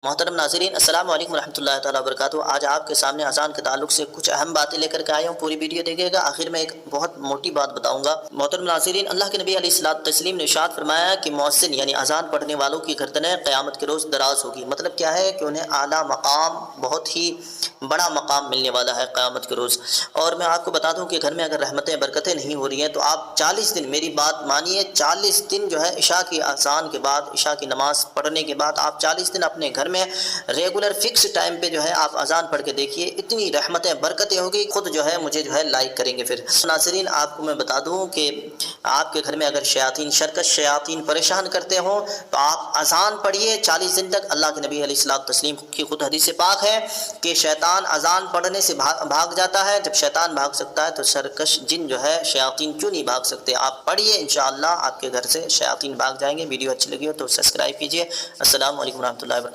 मोहतरम नाज़रीन, अस्सलाम वालेकुम रहमतुल्लाहि तआला वबरकातुहू। आज आपके सामने अज़ान के ताल्लुक से कुछ अहम बातें लेकर के आया हूँ। पूरी वीडियो देखिएगा, आखिर में एक बहुत मोटी बात बताऊंगा। मोहतरम नाज़रीन, अल्लाह के नबी अलैहिस्सलातु तस्लीम ने इरशाद फरमाया कि मुअज्जिन यानी अज़ान पढ़ने वालों की गर्दनें क़यामत के रोज़ दराज होगी। मतलब क्या है कि उन्हें आला मकाम, बहुत ही बड़ा मकाम मिलने वाला है क़यामत के रोज़। और मैं आपको बता दूँ कि घर में अगर रहमतें बरकतें नहीं हो रही हैं तो आप 40 दिन, मेरी बात मानिए, 40 दिन जो है इशा की अज़ान के बाद, इशा की नमाज़ पढ़ने के बाद आप 40 दिन अपने घर में रेगुलर फिक्स टाइम पे जो है आप अजान पढ़ के देखिए, इतनी रहमतें बरकतें होगी, खुद जो है मुझे जो है लाइक करेंगे। फिर नाज़रीन, आपको मैं बता दूं कि आपके घर में अगर शयातीन, शरकश शयातीन परेशान करते हो तो आप अजान पढ़िए 40 दिन तक। अल्लाह के नबी अलैहिस्सलातु तस्लीम की खुद हदीस पाक है कि शैतान अजान पढ़ने से भाग जाता है। जब शैतान भाग सकता है तो शरकश जिन जो है शयातीन क्यों नहीं भाग सकते। आप पढ़िए, इंशाअल्लाह आपके घर से शयातीन भाग जाएंगे। वीडियो अच्छी लगी हो तो सब्सक्राइब कीजिए। अस्सलाम वालेकुम रहमतुल्लाहि व बरकातुहू।